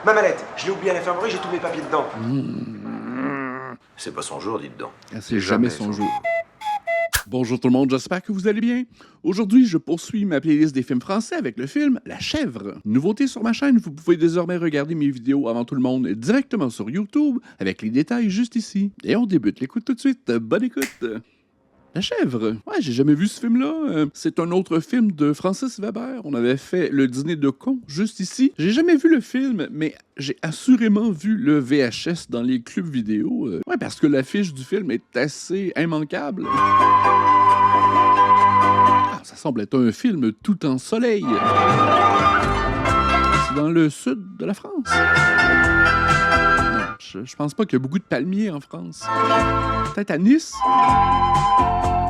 Ma mallette, je l'ai oubliée à l'infirmerie, j'ai tous mes papiers dedans. C'est pas son jour, dites donc. C'est jamais son jour. Bonjour tout le monde, j'espère que vous allez bien. Aujourd'hui, je poursuis ma playlist des films français avec le film La Chèvre. Nouveauté sur ma chaîne, vous pouvez désormais regarder mes vidéos avant tout le monde directement sur YouTube avec les détails juste ici. Et on débute l'écoute tout de suite. Bonne écoute! La Chèvre. Ouais, j'ai jamais vu ce film-là. C'est un autre film de Francis Weber. On avait fait Le Dîner de cons juste ici. J'ai jamais vu le film, mais j'ai assurément vu le VHS dans les clubs vidéo. Ouais, parce que l'affiche du film est assez immanquable. Ah, ça semble être un film tout en soleil. C'est dans le sud de la France. Non, je pense pas qu'il y a beaucoup de palmiers en France. Peut-être à Nice.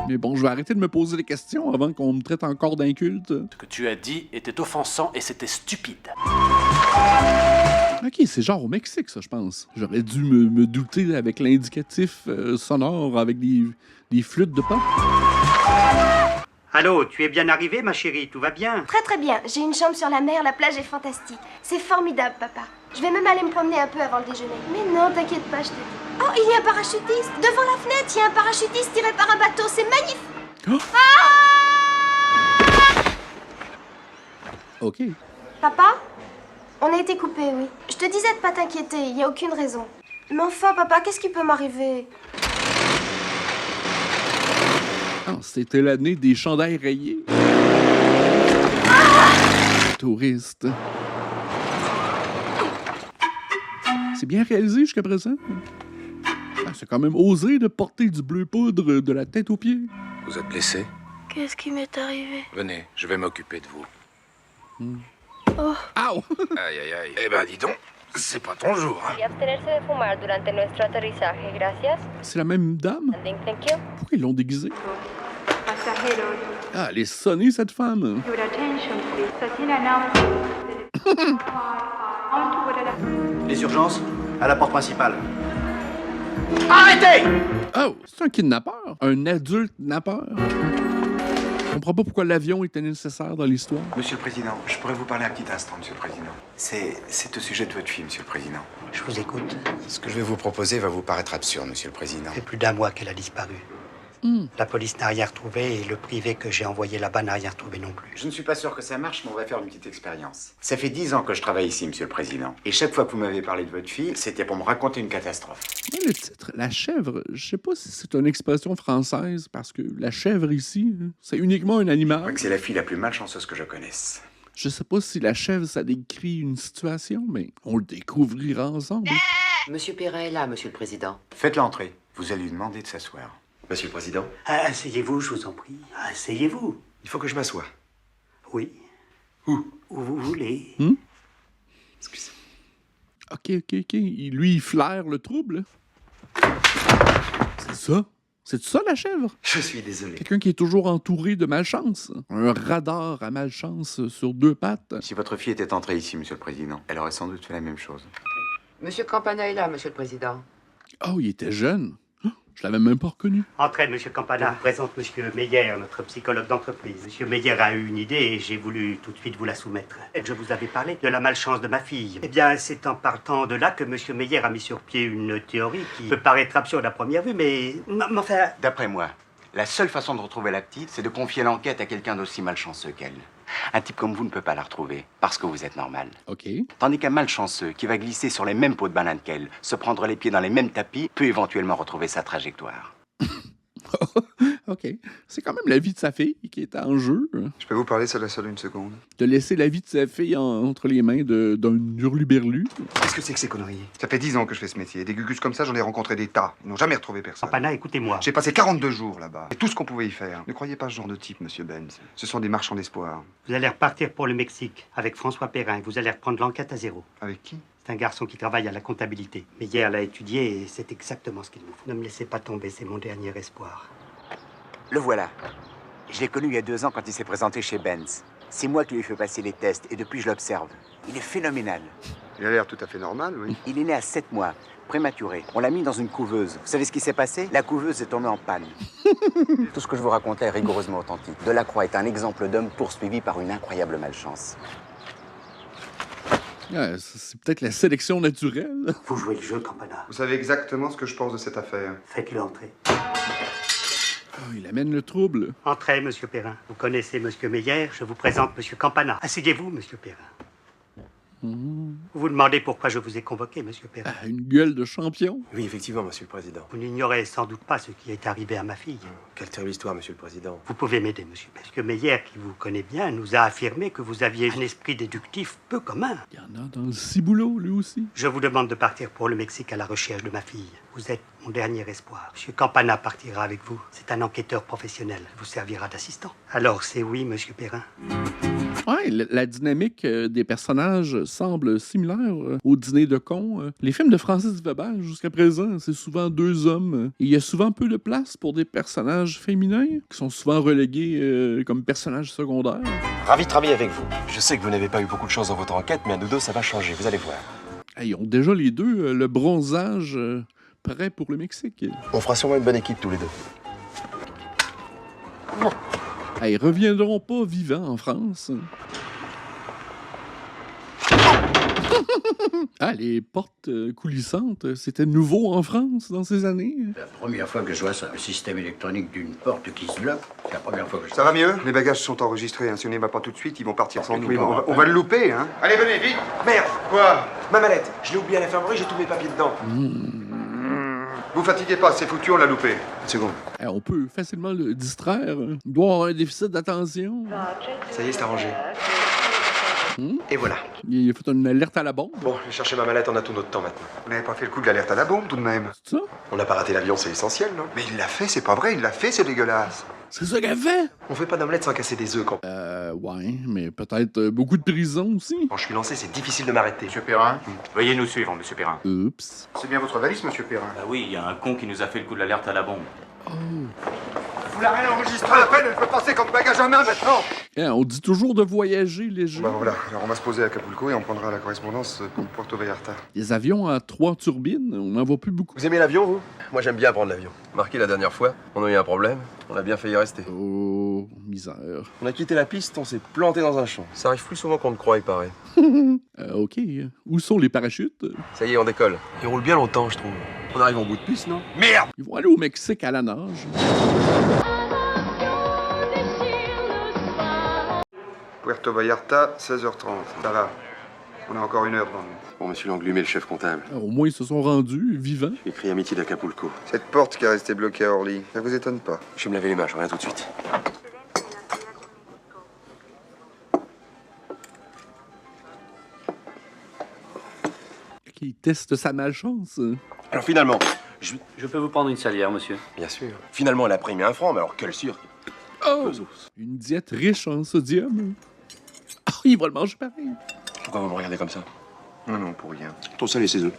Mais bon, je vais arrêter de me poser des questions avant qu'on me traite encore d'inculte. Ce que tu as dit était offensant et c'était stupide. Ok, c'est genre au Mexique, ça, je pense. J'aurais dû me douter avec l'indicatif sonore avec des flûtes de pan. Allô, tu es bien arrivée, ma chérie, tout va bien? Très très bien, j'ai une chambre sur la mer, la plage est fantastique. C'est formidable, papa. Je vais même aller me promener un peu avant le déjeuner. Mais non, t'inquiète pas, je te dis. Oh, il y a un parachutiste. Devant la fenêtre, il y a un parachutiste tiré par un bateau, c'est magnifique. Oh! Ok. Papa? On a été coupés, oui. Je te disais de pas t'inquiéter, il n'y a aucune raison. Mais enfin, papa, qu'est-ce qui peut m'arriver? Ah, c'était l'année des chandails rayés. Touriste. C'est bien réalisé jusqu'à présent. Ah, c'est quand même osé de porter du bleu poudre de la tête aux pieds. Vous êtes blessé? Qu'est-ce qui m'est arrivé? Venez, je vais m'occuper de vous. Oh. Aouh! Aïe, aïe, aïe. Eh ben, dis donc, c'est pas ton jour, hein. Y abstenerse de fumar durante nuestro aterrizaje, gracias. C'est la même dame? Landing, thank you. Pourquoi ils l'ont déguisée? Ah, elle est sonnée, cette femme. Les urgences, à la porte principale. Arrêtez! Oh, c'est un kidnappeur. Un adulte nappeur. Je comprends pas pourquoi l'avion était nécessaire dans l'histoire. Monsieur le Président, je pourrais vous parler un petit instant, Monsieur le Président. C'est au sujet de votre fille, Monsieur le Président. Je vous écoute. Ce que je vais vous proposer va vous paraître absurde, Monsieur le Président. Ça fait plus d'un mois qu'elle a disparu. La police n'a rien retrouvé et le privé que j'ai envoyé là-bas n'a rien retrouvé non plus. Je ne suis pas sûr que ça marche, mais on va faire une petite expérience. Ça fait 10 ans que je travaille ici, Monsieur le Président. Et chaque fois que vous m'avez parlé de votre fille, c'était pour me raconter une catastrophe. Mais le titre, La Chèvre, je sais pas si c'est une expression française, parce que la chèvre ici, c'est uniquement un Je animal. crois que c'est la fille la plus malchanceuse que je connaisse. Je sais pas si la chèvre, ça décrit une situation, mais on le découvrira ensemble. Monsieur Perrin est là, Monsieur le Président. Faites l'entrée. Vous allez lui demander de s'asseoir. Monsieur le Président, Asseyez-vous, je vous en prie. Asseyez-vous. il faut que je m'assoie. Oui. Où? Où vous voulez. Excusez. Ok. Lui, il flaire le trouble. C'est ça? C'est ça, la chèvre? Je suis désolé. Quelqu'un qui est toujours entouré de malchance. Un radar à malchance sur deux pattes. Si votre fille était entrée ici, Monsieur le Président, elle aurait sans doute fait la même chose. Monsieur Campana est là, Monsieur le Président. Oh, il était jeune. Oh, je l'avais même pas reconnu. Entraîne, Monsieur Campana. Je vous présente Monsieur Meyer, notre psychologue d'entreprise. Monsieur Meyer a eu une idée et j'ai voulu tout de suite vous la soumettre. Je vous avais parlé de la malchance de ma fille. Eh bien, c'est en partant de là que Monsieur Meyer a mis sur pied une théorie qui peut paraître absurde à première vue, mais enfin... D'après moi, la seule façon de retrouver la petite, c'est de confier l'enquête à quelqu'un d'aussi malchanceux qu'elle. Un type comme vous ne peut pas la retrouver, parce que vous êtes normal. Ok. Tandis qu'un malchanceux qui va glisser sur les mêmes pots de banane qu'elle, se prendre les pieds dans les mêmes tapis, peut éventuellement retrouver sa trajectoire. OK. C'est quand même la vie de sa fille qui est en jeu. Je peux vous parler seul à seul une seconde? De laisser la vie de sa fille entre les mains d'un hurluberlu. Qu'est-ce que c'est que ces conneries? Ça fait 10 ans que je fais ce métier. Des gugus comme ça, j'en ai rencontré des tas. Ils n'ont jamais retrouvé personne. Campana, écoutez-moi. J'ai passé 42 jours là-bas. C'est tout ce qu'on pouvait y faire. Ne croyez pas ce genre de type, monsieur Benz. Ce sont des marchands d'espoir. Vous allez repartir pour le Mexique avec François Perrin. Vous allez reprendre l'enquête à zéro. Avec qui? C'est un garçon qui travaille à la comptabilité. Mais hier, l'a étudié et c'est exactement ce qu'il nous faut. Ne me laissez pas tomber, c'est mon dernier espoir. Le voilà. Je l'ai connu il y a 2 ans quand il s'est présenté chez Benz. C'est moi qui lui ai fait passer les tests et depuis je l'observe. Il est phénoménal. Il a l'air tout à fait normal, oui. Il est né à 7 mois, prématuré. On l'a mis dans une couveuse. Vous savez ce qui s'est passé? La couveuse est tombée en panne. Tout ce que je vous racontais est rigoureusement authentique. Delacroix est un exemple d'homme poursuivi par une incroyable malchance. Ah, c'est peut-être la sélection naturelle. Vous jouez le jeu, Campana. Vous savez exactement ce que je pense de cette affaire. Faites-le entrer. Oh, il amène le trouble. Entrez, monsieur Perrin. Vous connaissez monsieur Meyer, je vous présente monsieur Campana. Asseyez-vous, monsieur Perrin. Vous vous demandez pourquoi je vous ai convoqué, monsieur Perrin. Ah, une gueule de champion. Oui, effectivement, monsieur le président. Vous n'ignorez sans doute pas ce qui est arrivé à ma fille. Quelle terrible histoire, monsieur le président. Vous pouvez m'aider, monsieur. Monsieur Meyer, qui vous connaît bien, nous a affirmé que vous aviez un esprit déductif peu commun. Il y en a dans le ciboulot, lui aussi. Je vous demande de partir pour le Mexique à la recherche de ma fille. Vous êtes mon dernier espoir. Monsieur Campana partira avec vous. C'est un enquêteur professionnel. Il vous servira d'assistant. Alors, c'est oui, monsieur Perrin. Ouais, la dynamique des personnages semble similaire au dîner de cons. Les films de Francis Weber, jusqu'à présent, c'est souvent deux hommes. Et il y a souvent peu de place pour des personnages féminins, qui sont souvent relégués comme personnages secondaires. Ravi de travailler avec vous. Je sais que vous n'avez pas eu beaucoup de chance dans votre enquête, mais à nous deux, ça va changer, vous allez voir. Ils ont déjà les deux le bronzage prêt pour le Mexique. On fera sûrement une bonne équipe tous les deux. Ils reviendront pas vivants en France. Ah, les portes coulissantes, c'était nouveau en France dans ces années. La première fois que je vois ça, le système électronique d'une porte qui se bloque, c'est la première fois que je... Ça va mieux? Les bagages sont enregistrés, hein. Si on n'y va pas tout de suite, ils vont partir sans nous. On va le louper, hein. Allez, venez, vite! Merde! Quoi? Ma mallette! Je l'ai oubliée à l'infirmerie, j'ai tous mes papiers dedans. Vous fatiguez pas, c'est foutu, on l'a loupé. Une seconde. On peut facilement le distraire. Il doit avoir un déficit d'attention. Ça y est, c'est arrangé. Et voilà. Il a fait une alerte à la bombe. Bon, je vais chercher ma mallette, on a tout notre temps maintenant. Vous n'avez pas fait le coup de l'alerte à la bombe, tout de même. C'est ça? On n'a pas raté l'avion, c'est essentiel, non? Mais il l'a fait, c'est pas vrai, il l'a fait, c'est dégueulasse. C'est ça qu'elle fait? On fait pas d'omelette sans casser des œufs, quand... Ouais, mais peut-être beaucoup de prison aussi. Quand je suis lancé, c'est difficile de m'arrêter. Monsieur Perrin, veuillez nous suivre, monsieur Perrin. Oups. C'est bien votre valise, monsieur Perrin. Ah oui, il y a un con qui nous a fait le coup de l'alerte à la bombe. Oh. Vous l'avez rien enregistré à peine, elle peut passer comme bagage à main maintenant. On dit toujours de voyager léger. Bah voilà, alors on va se poser à Acapulco et on prendra la correspondance pour Puerto Vallarta. Les avions à 3 turbines, on n'en voit plus beaucoup. Vous aimez l'avion, vous? Moi, j'aime bien prendre l'avion. Marqué la dernière fois, on a eu un problème, on a bien failli rester. Oh, misère. On a quitté la piste, on s'est planté dans un champ. Ça arrive plus souvent qu'on ne croit, il paraît. OK. Où sont les parachutes? Ça y est, on décolle. Ils roulent bien longtemps, je trouve. On arrive en bout de piste, non? Merde! Ils vont aller au Mexique à la nage. Puerto Vallarta, 16h30. Ça va. On a encore 1 heure devant nous. Bon, monsieur Langlumet, le chef comptable. Au moins, ils se sont rendus, vivants. J'ai écrit Amitié d'Acapulco. Cette porte qui est restée bloquée à Orly, ça vous étonne pas? Je vais me laver les mains, je reviens tout de suite. Qui teste sa malchance. Alors finalement, Je peux vous prendre une salière, monsieur? bien sûr. Finalement, elle a pris 1 franc, mais alors quel cirque. Oh! Une diète riche en sodium. Oh, il va le manger pareil. Pourquoi vous me regardez comme ça? Non, pour rien. Ton sel et ses œufs.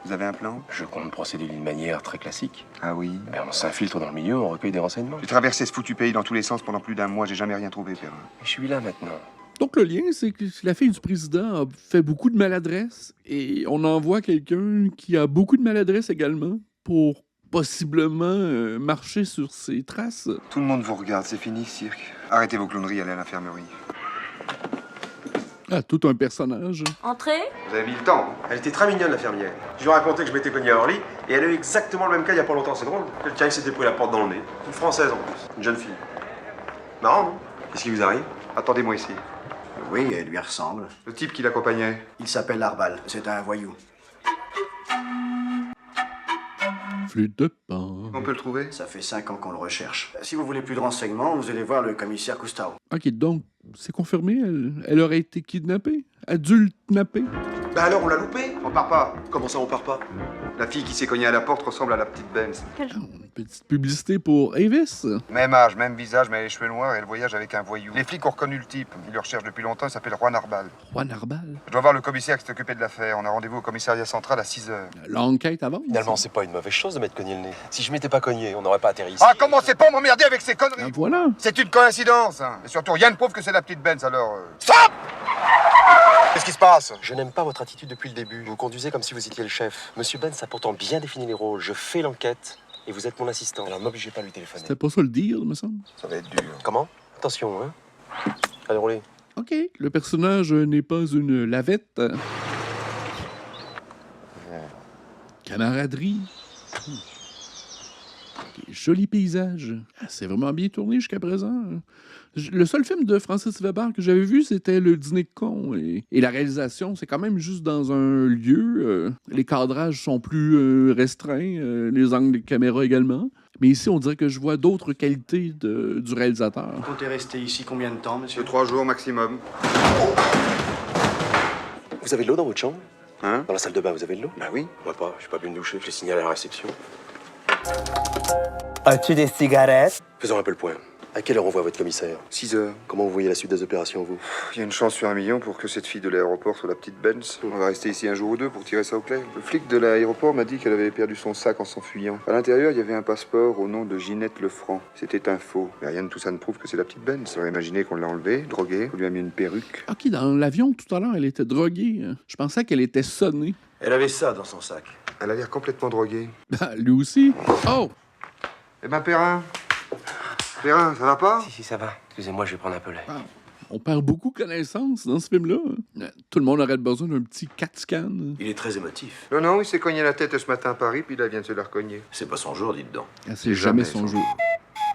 Vous avez un plan? Je compte procéder d'une manière très classique. Ah oui? Ben, on s'infiltre dans le milieu, on recueille des renseignements. J'ai traversé ce foutu pays dans tous les sens pendant plus d'1 mois, j'ai jamais rien trouvé, Perrin. Je suis là maintenant. Donc, le lien, c'est que la fille du président a fait beaucoup de maladresse et on envoie quelqu'un qui a beaucoup de maladresse également pour possiblement marcher sur ses traces. Tout le monde vous regarde, c'est fini, cirque. Arrêtez vos clowneries, allez à l'infirmerie. Ah, tout un personnage. Entrez. Vous avez mis le temps. Elle était très mignonne, l'infirmière. Je lui ai raconté que je m'étais cogné à Orly, et elle a eu exactement le même cas il y a pas longtemps, c'est drôle. Quelqu'un qui s'était pris la porte dans le nez. Une Française en plus, une jeune fille. Marrant, non? Qu'est-ce qui vous arrive? Attendez-moi ici. Oui, elle lui ressemble. Le type qui l'accompagnait. Il s'appelle Arbal. C'est un voyou. Flûte de pan. On peut le trouver? Ça fait 5 ans qu'on le recherche. Si vous voulez plus de renseignements, vous allez voir le commissaire Cousteau. OK, donc, c'est confirmé, elle aurait été kidnappée? Adultnappée? Bah alors, on l'a loupé? On part pas. Comment ça, on part pas? La fille qui s'est cognée à la porte ressemble à la petite Benz. Une petite publicité pour Avis. Même âge, même visage, mais les cheveux noirs et elle voyage avec un voyou. Les flics ont reconnu le type. Ils le recherchent depuis longtemps, il s'appelle Juan Arbal. Juan Arbal. Je dois voir le commissaire qui s'est occupé de l'affaire. On a rendez-vous au commissariat central à 6h. L'enquête avance. Finalement, c'est pas une mauvaise chose de m'être cogné le nez. Si je m'étais pas cogné, on n'aurait pas atterri ici. Ah, commencez pas à m'emmerder avec ces conneries! Ah, voilà. C'est une coïncidence, hein. Et surtout, rien ne prouve que c'est la petite Benz, alors... Stop! Qu'est-ce qui se passe? Je n'aime pas votre attitude depuis le début. Vous me conduisez comme si vous étiez le chef. Monsieur Benz a pourtant bien défini les rôles. Je fais l'enquête et vous êtes mon assistant. Alors m'obligez pas à lui téléphoner. C'était pas ça le deal, me semble. Ça va être dur. Comment? Attention, hein? Allez, roulez. OK, le personnage n'est pas une lavette. Camaraderie. Joli paysage. Ah, c'est vraiment bien tourné jusqu'à présent. Le seul film de Francis Weber que j'avais vu, c'était Le Dîner de con. Et la réalisation, c'est quand même juste dans un lieu. Les cadrages sont plus restreints, les angles de caméra également. Mais ici, on dirait que je vois d'autres qualités du réalisateur. Vous comptez rester ici combien de temps, monsieur? 3 jours maximum. Vous avez de l'eau dans votre chambre? Hein? Dans la salle de bain, vous avez de l'eau? Bah oui. Moi pas, je suis pas venu me doucher, je l'ai signalé à la réception. As-tu des cigarettes? Faisons un peu le point. À quelle heure on voit votre commissaire? 6 heures. Comment vous voyez la suite des opérations, vous? Il y a une chance sur 1 million pour que cette fille de l'aéroport soit la petite Benz. On va rester ici un jour ou deux pour tirer ça au clair. Le flic de l'aéroport m'a dit qu'elle avait perdu son sac en s'enfuyant. À l'intérieur, il y avait un passeport au nom de Ginette Lefranc. C'était un faux. Mais rien de tout ça ne prouve que c'est la petite Benz. On aurait imaginé qu'on l'a enlevée, droguée, qu'on lui a mis une perruque. OK, dans l'avion, tout à l'heure, elle était droguée. Je pensais qu'elle était sonnée. Elle avait ça dans son sac. Elle a l'air complètement droguée. Ben, lui aussi. Oh! Eh ben, Perrin. Perrin, ça va pas? Si, ça va. Excusez-moi, je vais prendre un peu l'air. Ah, on perd beaucoup connaissance dans ce film-là. Tout le monde aurait besoin d'un petit CAT scan. Il est très émotif. Non, il s'est cogné la tête ce matin à Paris, puis là, il vient de se la recogner. C'est pas son jour, dites donc. Ah, c'est jamais son jour.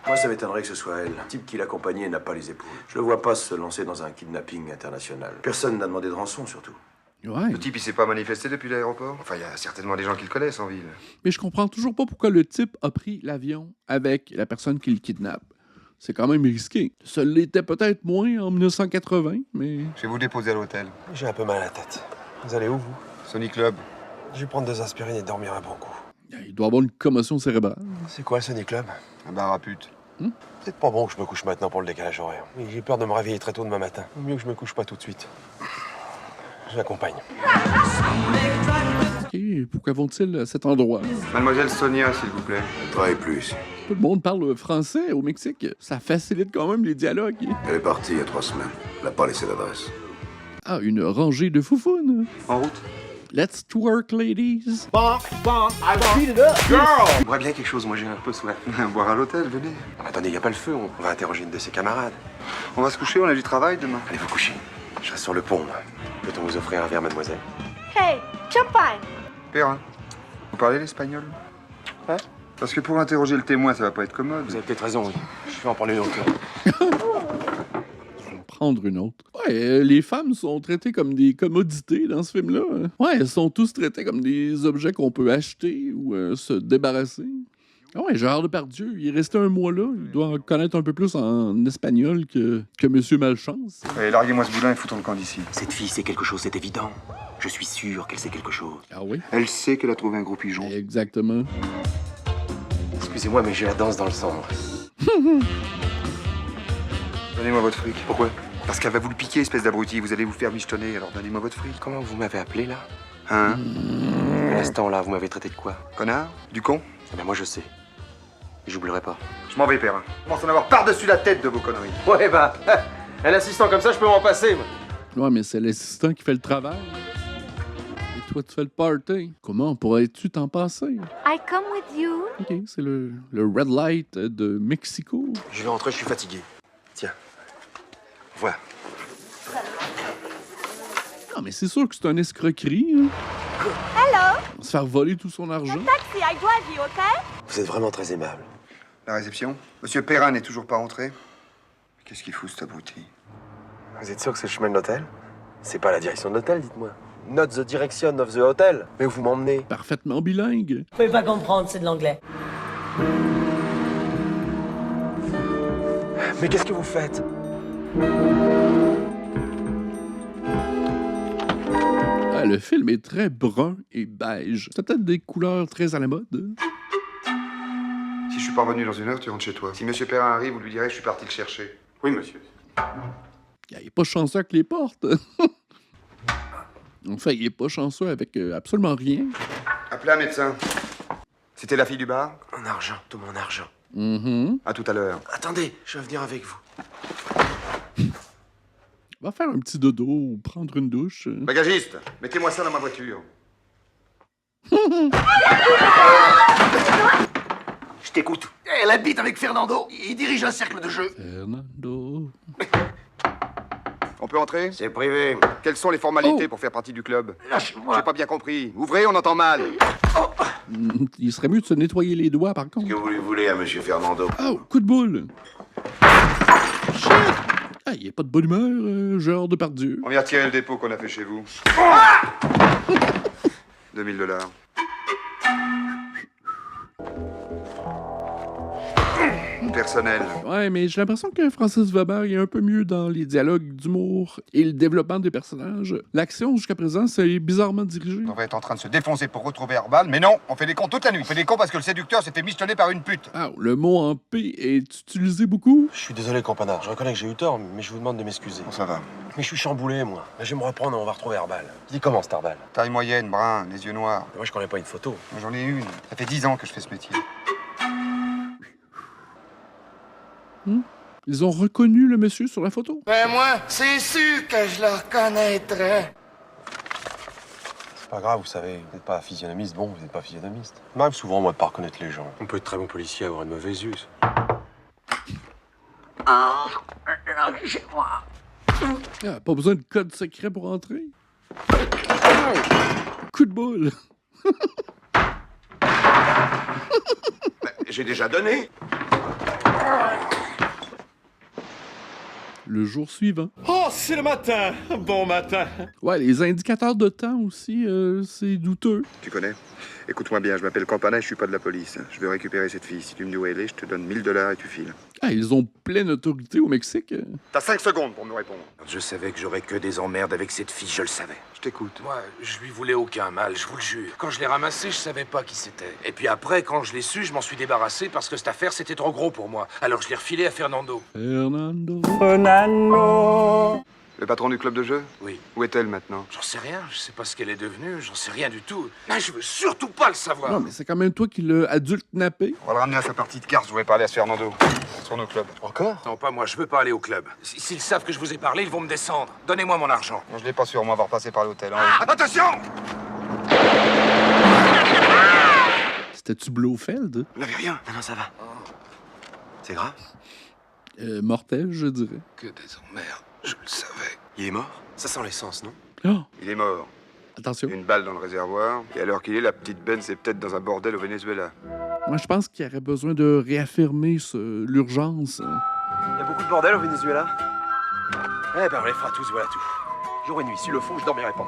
Moi, ça m'étonnerait que ce soit elle. Le type qui l'accompagnait n'a pas les épaules. Je le vois pas se lancer dans un kidnapping international. Personne n'a demandé de rançon, surtout. Ouais. Le type, il s'est pas manifesté depuis l'aéroport? Enfin, il y a certainement des gens qui le connaissent en ville. Mais je comprends toujours pas pourquoi le type a pris l'avion avec la personne qui le kidnappe. C'est quand même risqué. Ça l'était peut-être moins en 1980, mais... Je vais vous déposer à l'hôtel. J'ai un peu mal à la tête. Vous allez où, vous? Sonic Club. Je vais prendre 2 aspirines et dormir un bon coup. Il doit avoir une commotion cérébrale. C'est quoi le Sonic Club? Un bar à pute. C'est pas bon que je me couche maintenant pour le décalage horaire. Mais j'ai peur de me réveiller très tôt demain matin. Mieux que je me couche pas tout de suite. Je l'accompagne. OK, pourquoi vont-ils à cet endroit? Mademoiselle Sonia, s'il vous plaît. Travaille plus. Tout le monde parle français au Mexique. Ça facilite quand même les dialogues. Elle est partie il y a 3 semaines. Elle n'a pas laissé d'adresse. Ah, une rangée de foufounes. En route. Let's twerk, ladies. J'aimerais bien quelque chose, moi j'ai un peu soif. Boire à l'hôtel, venez. Attendez, il n'y a pas le feu, on va interroger une de ses camarades. On va se coucher, on a du travail demain. Allez vous coucher. Je reste sur le pont, là. Peut-on vous offrir un verre, mademoiselle? Hey, champagne. Perrin, vous parlez l'espagnol? Hein? Parce que pour interroger le témoin, ça va pas être commode. Vous avez peut-être raison, oui. Je vais en prendre une autre. Prendre une autre. Ouais, les femmes sont traitées comme des commodités dans ce film-là. Ouais, elles sont tous traitées comme des objets qu'on peut acheter ou se débarrasser. Ah ouais, Gérard Depardieu, il est resté 1 mois là. Il doit en connaître un peu plus en espagnol que Monsieur Malchance. Allez, larguez-moi ce boulin et foutons le camp d'ici. Cette fille sait quelque chose, c'est évident. Je suis sûr qu'elle sait quelque chose. Ah oui? Elle sait qu'elle a trouvé un gros pigeon. Exactement. Excusez-moi, mais j'ai la danse dans le sang. Donnez-moi votre fric. Pourquoi? Parce qu'elle va vous le piquer, espèce d'abruti. Vous allez vous faire michetonner, alors donnez-moi votre fric. Comment vous m'avez appelé, là? Hein? À l'instant, là, vous m'avez traité de quoi? Connard? Du con? Eh ben, moi, je sais. Et j'oublierai pas. Je m'en vais, Perrin. Je pense en avoir par-dessus la tête de vos conneries. Ouais, bah, un assistant comme ça, je peux m'en passer, moi. Ouais, mais c'est l'assistant qui fait le travail. Et toi, tu fais le party. Comment pourrais-tu t'en passer? I come with you. OK, c'est le red light de Mexico. Je vais rentrer, je suis fatigué. Tiens. Voilà. Non, mais c'est sûr que c'est un escroquerie. Hein. Hello. Se faire voler tout son argent. Taxi, I drive you, okay? Vous êtes vraiment très aimable. La réception? Monsieur Perrin n'est toujours pas rentré? Qu'est-ce qu'il fout, cet abruti? Vous êtes sûr que c'est le chemin de l'hôtel? C'est pas la direction de l'hôtel, dites-moi. Not the direction of the hotel. Mais où vous m'emmenez? Parfaitement bilingue. Vous pouvez pas comprendre, c'est de l'anglais. Mais qu'est-ce que vous faites? Ah, le film est très brun et beige. C'est peut-être des couleurs très à la mode. Si je suis pas revenu dans 1 heure, tu rentres chez toi. Si Monsieur Perrin arrive, vous lui direz que je suis parti le chercher. Oui, monsieur. Il est pas chanceux avec les portes. Enfin, il est pas chanceux avec absolument rien. Appelez un médecin. C'était la fille du bar? Mon argent, tout mon argent. À tout à l'heure. Attendez, je vais venir avec vous. Va faire un petit dodo ou prendre une douche. Bagagiste, mettez-moi ça dans ma voiture. Je t'écoute. Elle habite avec Fernando. Il dirige un cercle de jeu. Fernando. On peut entrer? C'est privé. Quelles sont les formalités pour faire partie du club? Lâche-moi. J'ai pas bien compris. Ouvrez, on entend mal. Il serait mieux de se nettoyer les doigts, par contre. Que vous lui voulez à Monsieur Fernando? Oh, coup de boule! Shit! Ah, il n'y a pas de bonne humeur, Gérard Depardieu. On vient retirer le dépôt qu'on a fait chez vous. 2000 $. Personnel. Ouais, mais j'ai l'impression que Francis Weber est un peu mieux dans les dialogues d'humour et le développement des personnages. L'action, jusqu'à présent, c'est bizarrement dirigé. On va être en train de se défoncer pour retrouver Herbal, mais non, on fait des cons toute la nuit. On fait des cons parce que le séducteur s'est fait missionner par une pute. Ah, le mot en P est utilisé beaucoup? Je suis désolé, Campana. Je reconnais que j'ai eu tort, mais je vous demande de m'excuser. Bon, ça va. Mais je suis chamboulé, moi. Mais je vais me reprendre et on va retrouver Herbal. Dis comment, cet Herbal? Taille moyenne, brun, les yeux noirs. Moi, je connais pas une photo. Moi, j'en ai une. Ça fait 10 ans que je fais ce métier. Ils ont reconnu le monsieur sur la photo? Ben moi, c'est sûr que je le reconnaîtrais. C'est pas grave, vous savez. Vous n'êtes pas physionomiste. Bon, vous n'êtes pas physionomiste. Il m'arrive souvent, moi, de pas reconnaître les gens. On peut être très bon policier et avoir une mauvaise use. Ah, pas besoin de code secret pour entrer? Coup de boule! J'ai déjà donné. Le jour suivant. Oh, c'est le matin! Bon matin! Ouais, les indicateurs de temps aussi, c'est douteux. Tu connais? Écoute-moi bien, je m'appelle Campana et je suis pas de la police. Je veux récupérer cette fille. Si tu me dis où elle est, je te donne 1000 $ et tu files. Ah, ils ont pleine autorité au Mexique. T'as 5 secondes pour me répondre. Je savais que j'aurais que des emmerdes avec cette fille, je le savais. Je t'écoute. Moi, je lui voulais aucun mal, je vous le jure. Quand je l'ai ramassé, je savais pas qui c'était. Et puis après, quand je l'ai su, je m'en suis débarrassé parce que cette affaire, c'était trop gros pour moi. Alors je l'ai refilé à Fernando. Fernando. Le patron du club de jeu? Oui. Où est-elle maintenant? J'en sais rien, je sais pas ce qu'elle est devenue, j'en sais rien du tout. Mais je veux surtout pas le savoir. Non, mais c'est quand même toi qui l'as adulte nappé. On va le ramener à sa partie de cartes, je voulais parler à ce Fernando. Sur nos clubs. Encore? Non, pas moi, je veux pas aller au club. S'ils savent que je vous ai parlé, ils vont me descendre. Donnez-moi mon argent. Bon, je l'ai pas sûr, on va repasser par l'hôtel. Attention! C'était-tu Blofeld? Vous n'avez rien? Non, ça va. C'est grave? Mortel, je dirais. Que des emmerdes, je le savais. Il est mort? Ça sent l'essence, non? Oh! Il est mort. Attention. Une balle dans le réservoir. Et alors qu'il est, la petite Ben, c'est peut-être dans un bordel au Venezuela. Moi, je pense qu'il y aurait besoin de réaffirmer l'urgence. Il y a beaucoup de bordel au Venezuela? Eh ben, on les fera tous, voilà tout. Jour et nuit, sur le fond, je dormirai pas.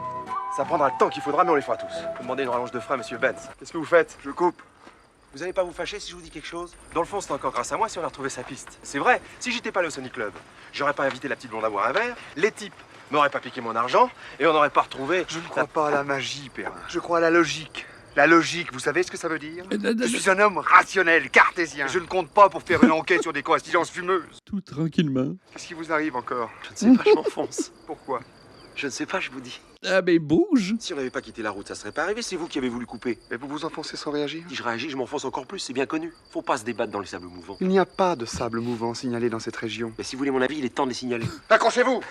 Ça prendra le temps qu'il faudra, mais on les fera tous. Vous demandez une rallonge de frein, monsieur Benz. Qu'est-ce que vous faites? Je coupe. Vous allez pas vous fâcher si je vous dis quelque chose? Dans le fond, c'est encore grâce à moi si on a retrouvé sa piste. C'est vrai, si j'étais pas allé au Sonic Club, j'aurais pas invité la petite blonde à boire un verre, les types m'auraient pas piqué mon argent, et on n'aurait pas retrouvé... Je ne crois pas à la magie, Perrin. Je crois à la logique. La logique, vous savez ce que ça veut dire? Je suis un homme rationnel, cartésien. Je ne compte pas pour faire une enquête sur des coïncidences fumeuses. Tout tranquillement. Qu'est-ce qui vous arrive encore? Je ne sais pas, je m'enfonce. Pourquoi? Je ne sais pas, je vous dis. Ah ben, bouge! Si on n'avait pas quitté la route, ça serait pas arrivé, c'est vous qui avez voulu couper. Mais vous vous enfoncez sans réagir? Si je réagis, je m'enfonce encore plus, c'est bien connu. Faut pas se débattre dans les sables mouvants. Il n'y a pas de sable mouvant signalé dans cette région. Mais si vous voulez mon avis, il est temps de les signaler. Accrochez-vous!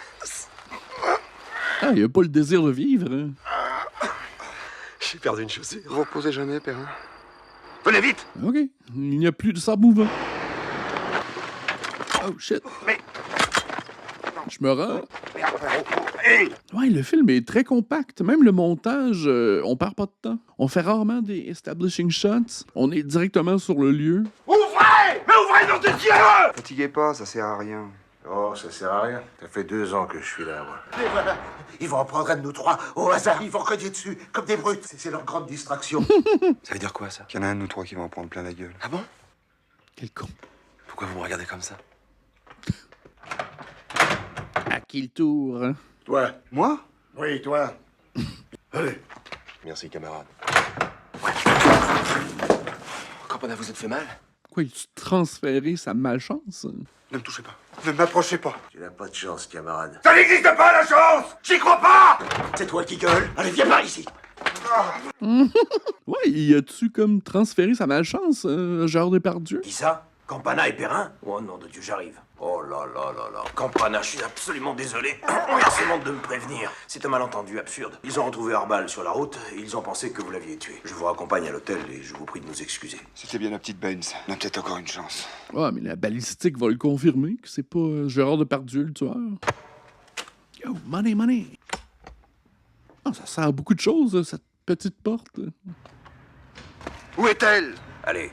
Ah, il n'y a pas le désir de vivre. Hein. J'ai perdu une chaussure. Vous reposez jamais, Perrin. Venez vite! OK. Il n'y a plus de sable mouvant. Oh, shit. Mais... Je me rends. Hey! Ouais, le film est très compact. Même le montage, on perd pas de temps. On fait rarement des establishing shots. On est directement sur le lieu. Ouvrez! Mais ouvrez, nom de Dieu! Fatiguez pas, ça sert à rien. Oh, ça sert à rien. Ça fait 2 ans que je suis là, moi. Et voilà. Ils vont en prendre un de nous 3 au hasard. Ils vont cogner dessus, comme des brutes. C'est leur grande distraction. Ça veut dire quoi, ça? Il y en a un de nous 3 qui va en prendre plein la gueule. Ah bon? Quel con. Pourquoi vous me regardez comme ça? À qui le tour? Hein? Toi. Moi? Oui, toi. Allez. Merci, camarade. Campana, vous êtes fait mal? Quoi, il-tu transféré sa malchance? Ne me touchez pas. Ne m'approchez pas. Tu n'as pas de chance, camarade. Ça n'existe pas, la chance! J'y crois pas! C'est toi qui gueule. Allez, viens par ici. Ouais, y a-tu comme transféré sa malchance, Gérard Depardieu? Qui ça? Campana et Perrin? Oh nom de Dieu, j'arrive. Oh là là là là. Campana, je suis absolument désolé. Merci de me prévenir. C'est un malentendu absurde. Ils ont retrouvé Arbal sur la route et ils ont pensé que vous l'aviez tué. Je vous raccompagne à l'hôtel et je vous prie de nous excuser. C'était bien la petite Benz. On a peut-être encore une chance. Ouais, mais la balistique va le confirmer que c'est pas Gérard Depardieu le tueur. Oh, money, money. Oh, ça sert à beaucoup de choses, cette petite porte. Où est-elle? Allez.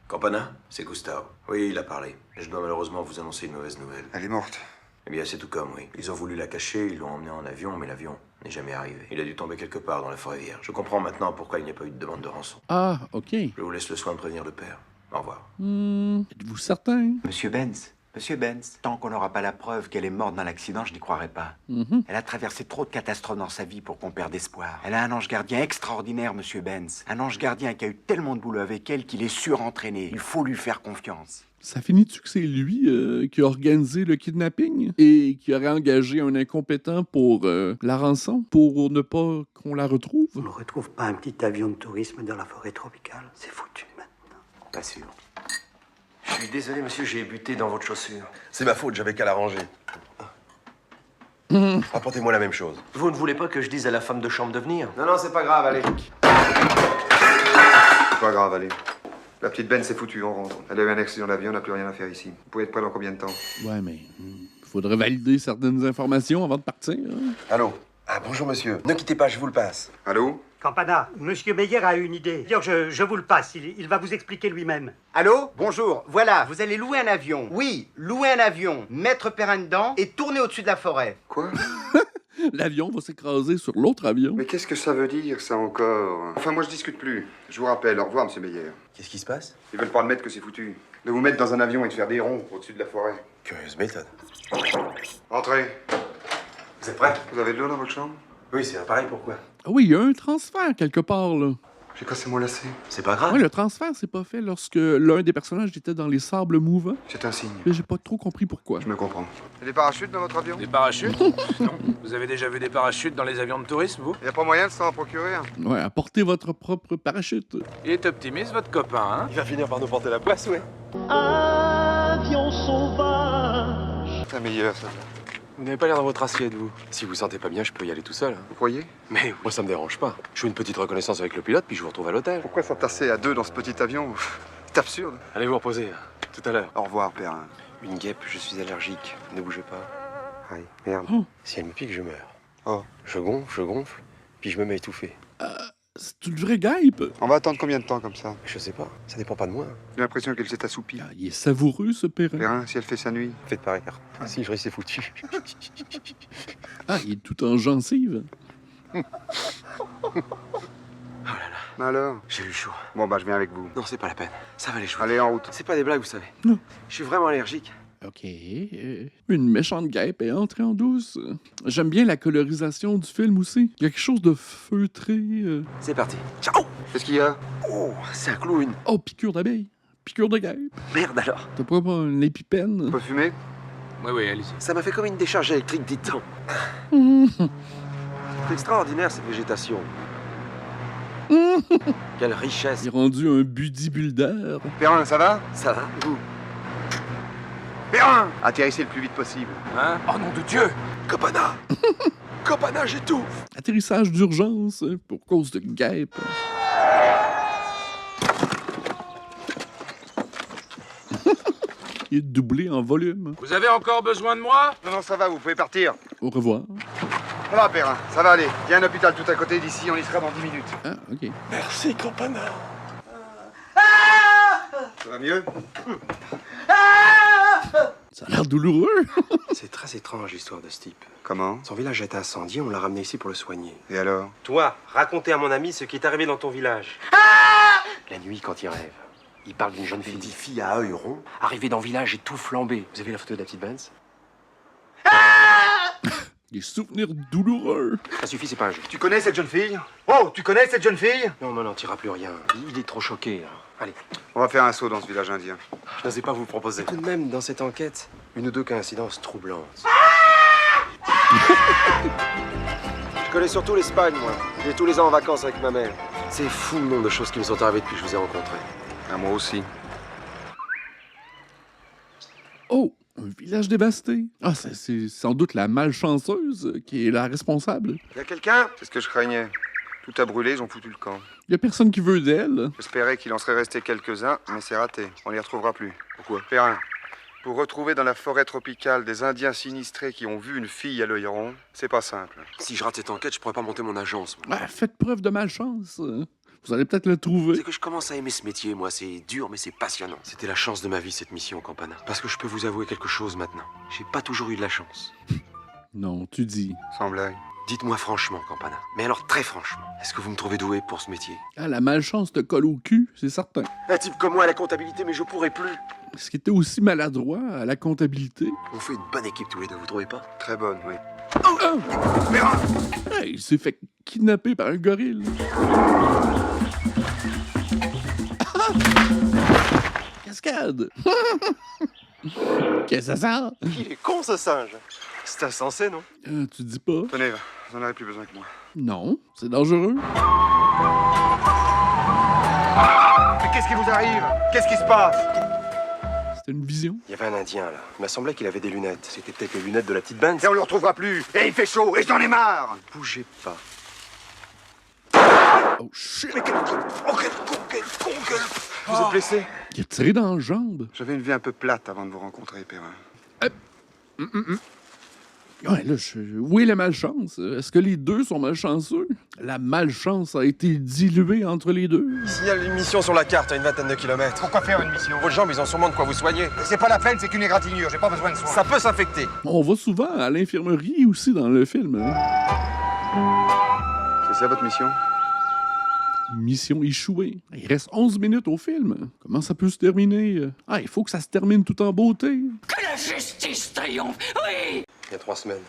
Campana, c'est Gustave. Oui, il a parlé. Je dois malheureusement vous annoncer une mauvaise nouvelle. Elle est morte. Eh bien, c'est tout comme, oui. Ils ont voulu la cacher, ils l'ont emmenée en avion, mais l'avion n'est jamais arrivé. Il a dû tomber quelque part dans la forêt vierge. Je comprends maintenant pourquoi il n'y a pas eu de demande de rançon. Ah, OK. Je vous laisse le soin de prévenir le père. Au revoir. Êtes-vous certain? Monsieur Benz, tant qu'on n'aura pas la preuve qu'elle est morte dans l'accident, je n'y croirai pas. Elle a traversé trop de catastrophes dans sa vie pour qu'on perde espoir. Elle a un ange gardien extraordinaire, Monsieur Benz. Un ange gardien qui a eu tellement de boulot avec elle qu'il est surentraîné. Il faut lui faire confiance. Ça finit-tu que c'est lui qui a organisé le kidnapping et qui aurait engagé un incompétent pour la rançon, pour ne pas qu'on la retrouve? On ne retrouve pas un petit avion de tourisme dans la forêt tropicale. C'est foutu maintenant. Pas sûr. Je suis désolé, monsieur, j'ai buté dans votre chaussure. C'est ma faute, j'avais qu'à l'arranger. Apportez-moi la même chose. Vous ne voulez pas que je dise à la femme de chambre de venir? Non, non, c'est pas grave, allez. C'est pas grave, allez. La petite Ben s'est foutue, on rentre. Elle a eu un accident d'avion, on n'a plus rien à faire ici. Vous pouvez être prêt dans combien de temps? Ouais, mais faudrait valider certaines informations avant de partir. Hein. Allô? Ah, bonjour, monsieur. Ne quittez pas, je vous le passe. Allô? Campana, Monsieur Meyer a une idée. D'ailleurs, je vous le passe, il va vous expliquer lui-même. Allô? Bonjour. Voilà, vous allez louer un avion. Oui, louer un avion, mettre Perrin dedans et tourner au-dessus de la forêt. Quoi? L'avion va s'écraser sur l'autre avion. Mais qu'est-ce que ça veut dire, ça encore? Enfin, moi, je discute plus. Je vous rappelle, au revoir, monsieur Meyer. Qu'est-ce qui se passe? Ils veulent pas admettre que c'est foutu. De vous mettre dans un avion et de faire des ronds au-dessus de la forêt. Curieuse méthode. Entrez. Vous êtes prêts? Vous avez de l'eau dans votre chambre? Oui, c'est pareil, pourquoi? Ah oui, il y a un transfert quelque part, là. J'ai cassé mon lacet. C'est pas grave. Oui, le transfert, c'est pas fait lorsque l'un des personnages était dans les sables mouvants. C'est un signe. Mais j'ai pas trop compris pourquoi. Je me comprends. Il y a des parachutes dans votre avion? Des parachutes? Non. Vous avez déjà vu des parachutes dans les avions de tourisme, vous? Il y a pas moyen de s'en procurer un? Ouais, apportez votre propre parachute. Il est optimiste, votre copain, hein? Il va finir par nous porter la poisse, ouais. Avion sauvage. C'est meilleur, ça. Vous n'avez pas l'air dans votre assiette, vous. Si vous sentez pas bien, je peux y aller tout seul. Hein. Vous croyez? Mais moi, ça me dérange pas. Je fais une petite reconnaissance avec le pilote, puis je vous retrouve à l'hôtel. Pourquoi s'entasser à deux dans ce petit avion? C'est absurde. Allez vous reposer, tout à l'heure. Au revoir, Perrin. Une guêpe, je suis allergique. Ne bougez pas. Aïe, merde. Oh. Si elle me pique, je meurs. Oh. Je gonfle, puis je me mets à étouffer. C'est une vraie guêpe. On va attendre combien de temps comme ça? Je sais pas, ça dépend pas de moi. J'ai l'impression qu'elle s'est assoupie. Ah, il est savoureux, ce Perrin. Perrin, si elle fait sa nuit. Faites pas rire. Si je risque, c'est foutu. Ah, il est tout en gencive. Alors? J'ai eu chaud. Bon, bah, je viens avec vous. Non, c'est pas la peine. Ça va les choses. Allez, en route. C'est pas des blagues, vous savez. Non. Je suis vraiment allergique. OK. Une méchante guêpe est entrée en douce. J'aime bien la colorisation du film aussi. Il y a quelque chose de feutré. C'est parti. Ciao! Qu'est-ce qu'il y a? Oh, c'est un clown. Oh, piqûre d'abeille. Piqûre de guêpe. Merde alors. T'as pas une épipène? On peut fumer? Oui, allez-y. Ça m'a fait comme une décharge électrique, dites-donc. C'est extraordinaire, cette végétation. Quelle richesse. Il est rendu un bodybuilder. Perrin, ça va? Ça va, vous? Perrin! Atterrissez le plus vite possible. Hein? Oh nom de Dieu! Copana! Copana, j'étouffe! Atterrissage d'urgence pour cause de guêpe. Il est doublé en volume. Vous avez encore besoin de moi? Non, non, ça va, vous pouvez partir. Au revoir. Ça va, Perrin, ça va aller. Il y a un hôpital tout à côté d'ici, on y sera dans 10 minutes. Ah, OK. Merci, Copana. Ça va mieux? Ça a l'air douloureux. C'est très étrange, l'histoire de ce type. Comment? Son village a été incendié, on l'a ramené ici pour le soigner. Et alors? Toi, racontez à mon ami ce qui est arrivé dans ton village. La nuit, quand il rêve, il parle d'une jeune fille à œil rond, arrivée dans le village et tout flambé. Vous avez la photo de la petite Benz? Des souvenirs douloureux. Ça suffit, c'est pas un jeu. Tu connais cette jeune fille? Oh, tu connais cette jeune fille? Non, non, non, t'iras plus rien. Il est trop choqué, là. Allez. On va faire un saut dans ce village indien. Je n'osais pas vous proposer. Tout de même, dans cette enquête, une ou deux coïncidences troublantes. Je connais surtout l'Espagne, moi. J'ai tous les ans en vacances avec ma mère. C'est fou le nombre de choses qui me sont arrivées depuis que je vous ai rencontré. Ah, moi aussi. Oh, un village dévasté. Ah, c'est sans doute la malchanceuse qui est la responsable. Y a quelqu'un? C'est ce que je craignais. Tout a brûlé, ils ont foutu le camp. Y a personne qui veut d'elle. J'espérais qu'il en serait resté quelques-uns, mais c'est raté. On les retrouvera plus. Pourquoi? Perrin, Pour retrouver dans la forêt tropicale des Indiens sinistrés qui ont vu une fille à l'œil rond, c'est pas simple. Si je rate cette enquête, je pourrais pas monter mon agence. moi. Ouais, faites preuve de malchance. Vous allez peut-être le trouver. C'est que je commence à aimer ce métier, moi. C'est dur, mais c'est passionnant. C'était la chance de ma vie, cette mission, Campana. Parce que je peux vous avouer quelque chose maintenant. J'ai pas toujours eu de la chance. Non, tu dis. Sans blague. Dites-moi franchement, Campana. Mais alors très franchement, est-ce que vous me trouvez doué pour ce métier? Ah, la malchance te colle au cul, c'est certain. Un type comme moi à la comptabilité, mais je pourrais plus. Est-ce qu'il était aussi maladroit à la comptabilité? On fait une bonne équipe tous les deux, vous trouvez pas? Très bonne, oui. Hey, il s'est fait kidnapper par un gorille. Ah! Cascade! Qu'est-ce que ça sert? Il est con, ce singe. C'est insensé, non? Tu dis pas? Tenez, vous en avez plus besoin que moi. Non, c'est dangereux. Mais qu'est-ce qui vous arrive? Qu'est-ce qui se passe? C'était une vision. Il y avait un Indien, là. Il m'a semblé qu'il avait des lunettes. C'était peut-être les lunettes de la petite Benz. Et on le retrouvera plus. Et il fait chaud, et j'en ai marre. Bougez pas. Oh shit! Mais quel con, Vous êtes blessé? Il a tiré dans la jambe. J'avais une vie un peu plate avant de vous rencontrer, Perrin. Ouais, là, où est la malchance? Est-ce que les deux sont malchanceux? La malchance a été diluée entre les deux. Il signale une mission sur la carte à une vingtaine de kilomètres. Pourquoi faire une mission? Vos jambes, ils ont sûrement de quoi vous soigner. C'est pas la peine, c'est qu'une égratignure, j'ai pas besoin de soins. Ça peut s'infecter. On va souvent à l'infirmerie aussi dans le film. Hein? C'est ça votre mission? Mission échouée. Il reste 11 minutes au film. Comment ça peut se terminer? Ah, il faut que ça se termine tout en beauté. Que la justice triomphe, oui! Il y a 3 semaines.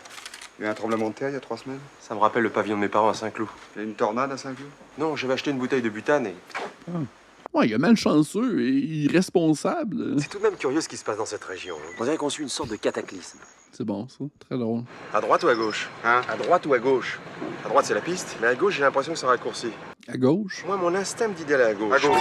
Il y a eu un tremblement de terre il y a 3 semaines? Ça me rappelle le pavillon de mes parents à Saint-Cloud. Il y a eu une tornade à Saint-Cloud? Non, j'avais acheté une bouteille de butane et... Ouais, il est malchanceux et irresponsable. C'est tout de même curieux ce qui se passe dans cette région. On dirait qu'on suit une sorte de cataclysme. C'est bon, ça. Très drôle. À droite ou à gauche? Hein? À droite ou à gauche? À droite, c'est la piste, mais à gauche, j'ai l'impression que ça raccourcit. À gauche? Moi, mon instinct me dit d'aller à gauche. À gauche.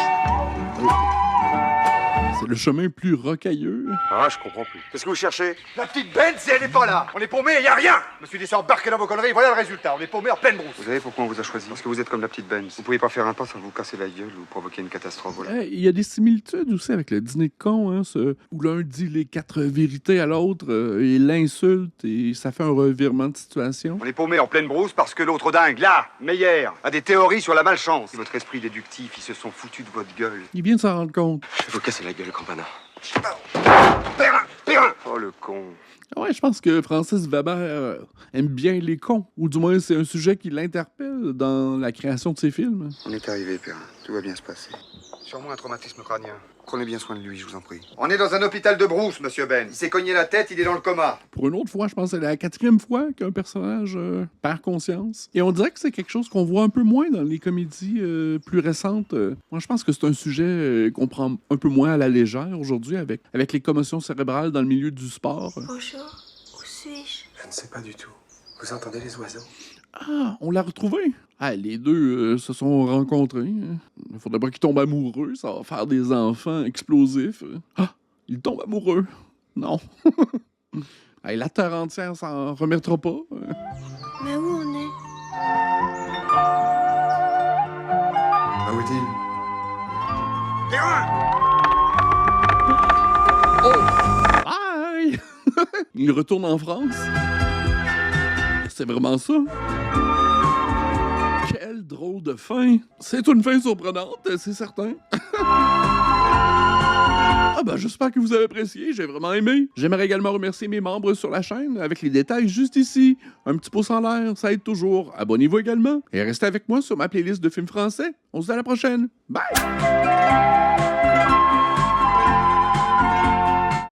C'est le chemin plus rocailleux. Ah, je comprends plus. Qu'est-ce que vous cherchez? La petite Benz, elle est pas là. On est paumé et y a rien. Je me suis laissé embarquer dans vos conneries, voilà le résultat. On est paumé en pleine brousse. Vous savez pourquoi on vous a choisi? Parce que vous êtes comme la petite Benz. Vous pouvez pas faire un pas sans vous casser la gueule ou provoquer une catastrophe, voilà. Il y a des similitudes aussi avec le dîner de con, hein, où l'un dit les 4 vérités à l'autre et l'insulte et ça fait un revirement de situation. On est paumé en pleine brousse parce que l'autre dingue, là, Meyer, a des théories sur la malchance. Votre esprit déductif, ils se sont foutus de votre gueule. Il vient de s'en rendre compte. Je vais vous casser la gueule, Campana. Perrin! Perrin! Oh, le con. Ouais, je pense que Francis Weber aime bien les cons, ou du moins c'est un sujet qui l'interpelle dans la création de ses films. On est arrivé, Perrin. Tout va bien se passer. Sûrement un traumatisme crânien. Prenez bien soin de lui, je vous en prie. On est dans un hôpital de brousse, monsieur Ben. Il s'est cogné la tête, il est dans le coma. Pour une autre fois, je pense que c'est la 4e fois qu'un personnage perd conscience. Et on dirait que c'est quelque chose qu'on voit un peu moins dans les comédies plus récentes. Moi, je pense que c'est un sujet qu'on prend un peu moins à la légère aujourd'hui avec les commotions cérébrales dans le milieu du sport. Bonjour, où suis-je? Je ne sais pas du tout. Vous entendez les oiseaux? Ah, on l'a retrouvé. Ah, les deux se sont rencontrés. Il faudrait pas qu'ils tombent amoureux, ça va faire des enfants explosifs. Ah, ils tombent amoureux. Non. Hey, la terre entière s'en remettra pas. Mais où on est? Où est-il? Bye! Il retourne en France. C'est vraiment ça? Quelle drôle de fin! C'est une fin surprenante, c'est certain. Ah ben, j'espère que vous avez apprécié, j'ai vraiment aimé. J'aimerais également remercier mes membres sur la chaîne, avec les détails juste ici. Un petit pouce en l'air, ça aide toujours. Abonnez-vous également, et restez avec moi sur ma playlist de films français. On se dit à la prochaine. Bye!